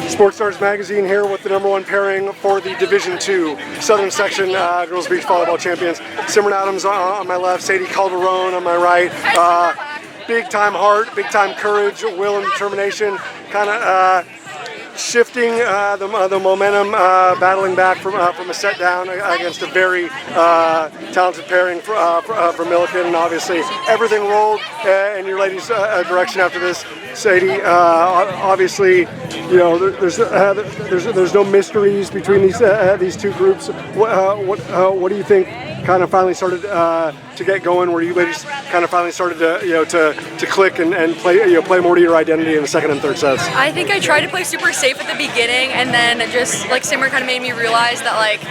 Sports Stars Magazine here with the #1 pairing for the Division II Southern Section Girls Beach Volleyball Champions. Simrin Adams on my left, Sadie Calderone on my right. Big time heart, big time courage, will and determination, kind of shifting the momentum, battling back from a set down against a very talented pairing for Millikan, and obviously everything rolled in your ladies' direction after this. Sadie, obviously, you know, there's no mysteries between these two groups. What do you think kind of finally started to get going, where you ladies kind of finally started to click and play more to your identity in the second and third sets? I think I tried to play super safe at the beginning, and then just like Simrin kind of made me realize that like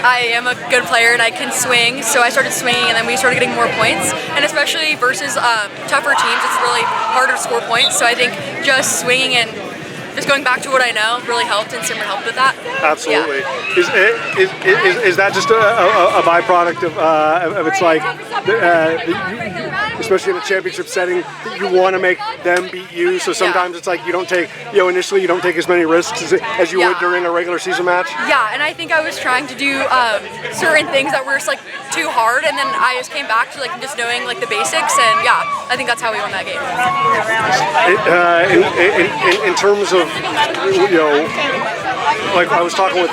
I am a good player and I can swing. So I started swinging, and then we started getting more points. And especially versus tougher teams, it's really harder to score points. So I think just swinging and just going back to what I know really helped, and Simrin helped with that. Absolutely. Yeah. Is that just a byproduct of it's like, especially in a championship setting, you want to make them beat you, so sometimes it's like you don't take, initially you don't take as many risks as you would during a regular season match? Yeah, and I think I was trying to do certain things that were just like too hard, and then I just came back to like just knowing like the basics, and yeah, I think that's how we won that game. In terms of, like I was talking with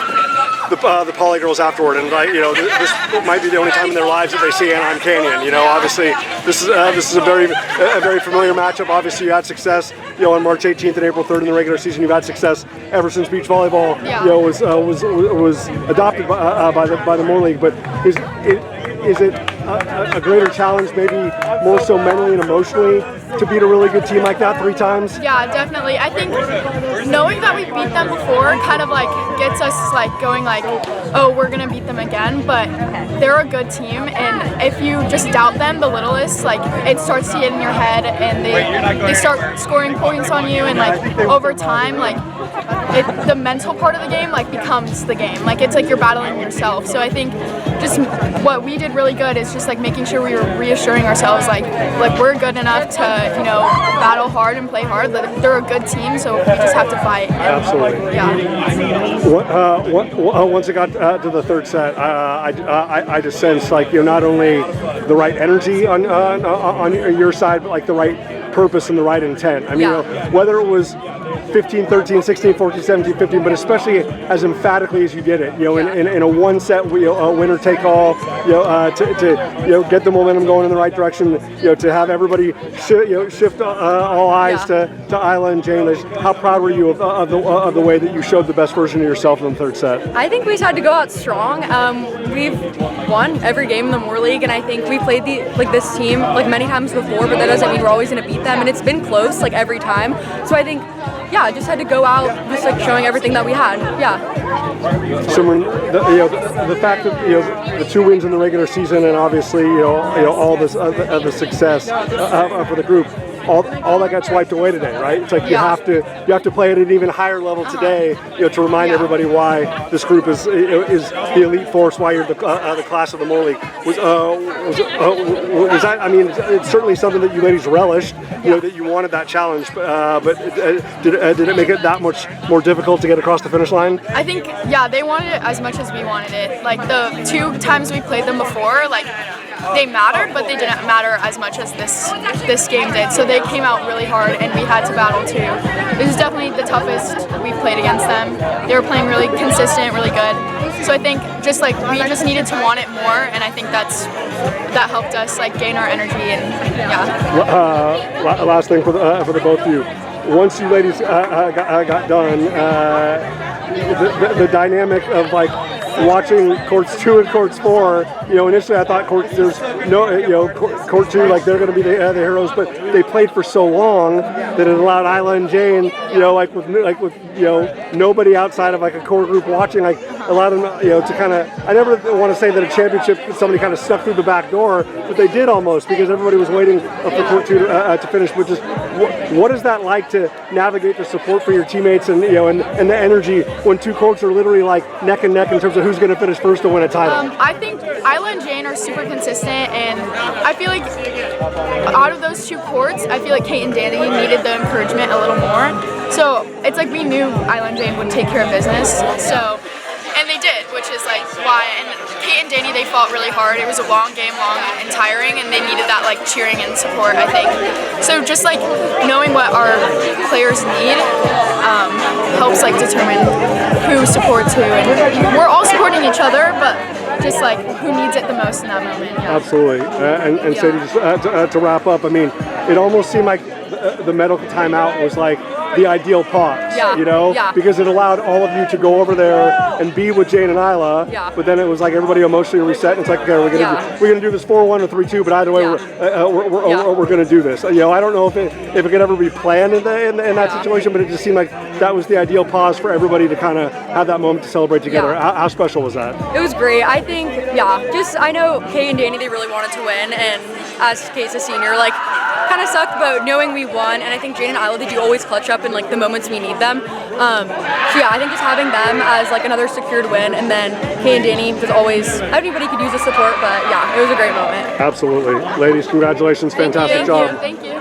the Poly girls afterward, and this might be the only time in their lives that they see Anaheim Canyon. Obviously this is a very familiar matchup. Obviously you had success, on March 18th and April 3rd in the regular season. You've had success ever since beach volleyball, was adopted by the Moore League. But is it a greater challenge, maybe more so mentally and emotionally, to beat a really good team like that 3 times? Yeah, definitely. I think knowing that we beat them before kind of like gets us like going like, oh, we're gonna beat them again. But they're a good team, and if you just doubt them the littlest, like it starts to get in your head, and they start scoring points on you, and like over time, like the mental part of the game like becomes the game. Like it's like you're battling yourself. So I think just what we did really good is just like making sure we were reassuring ourselves like we're good enough to battle hard and play hard. They're a good team, so we just have to fight. Absolutely. Yeah. Once it got to the third set, I just sensed like not only the right energy on your side, but like the right purpose and the right intent. I mean, whether it was 15, 13, 16, 14, 17, 15, but especially as emphatically as you did it, in a one-set winner take all, to get the momentum going in the right direction, to have everybody shift all eyes to Iyla and Jane. How proud were you of the way that you showed the best version of yourself in the third set? I think we just had to go out strong. We've won every game in the Moore League, and I think we played this team like many times before, but that doesn't mean we're always going to beat them, and it's been close like every time. So I think, I just had to go out just like showing everything that we had. Yeah. Simrin, the fact that the 2 wins in the regular season, and obviously all this the success for the group, all that got swiped away today, right? It's like you have to play at an even higher level today, to remind everybody why this group is the elite force, why you're the class of the Moore League. Was that? I mean, it's certainly something that you ladies relished, that you wanted that challenge. But did it make it that much more difficult to get across the finish line? I think they wanted it as much as we wanted it. Like the 2 times we played them before, like they mattered, but they didn't matter as much as this game did. So they came out really hard, and we had to battle too. It was definitely the toughest we played against them. They were playing really consistent, really good. So I think we just needed to want it more, and I think that helped us like gain our energy, and last thing for the both of you. Once you ladies got done, the dynamic of like watching courts 2 and courts 4, initially I thought court 2, like they're going to be the heroes, but they played for so long that it allowed Iyla and Jane, like with nobody outside of like a core group watching, like allowed them, to kind of. I never want to say that a championship somebody kind of snuck through the back door, but they did almost, because everybody was waiting for court 2 to finish. But just what is that like to navigate the support for your teammates and and the energy when 2 courts are literally like neck and neck in terms of who's going to finish first to win a title? I think Iyla and Jane are super consistent, and I feel like out of those 2 courts, I feel like Kate and Danny needed the encouragement a little more. So it's like we knew Iyla and Jane would take care of business. So, and they did, which is like why. And Kate and Danny, they fought really hard. It was a long game, long and tiring, and they needed that like cheering and support, I think. So just like knowing what our players need helps like determine who supports who, and we're all supporting each other, but just like who needs it the most in that moment. Yeah. Absolutely. And Sadie, just to wrap up, I mean, it almost seemed like the medical timeout was like the ideal pause, you know, because it allowed all of you to go over there and be with Jane and Iyla, but then it was like everybody emotionally reset, and it's like, okay, we're gonna do this 4-1 or 3-2, but either way, we're gonna do this. You know, I don't know if it could ever be planned in that situation, but it just seemed like that was the ideal pause for everybody to kind of have that moment to celebrate together. How special was that? It was great. I think, I know Kay and Danny, they really wanted to win, and as Kay's a senior, like, kind of sucked, but knowing we won, and I think Jane and Iyla, they do always clutch up in like the moments we need them. So yeah, I think just having them as like another secured win, and then Kay and Danny, there's always, everybody could use the support, but yeah, it was a great moment. Absolutely. Ladies, congratulations, fantastic job. Thank you.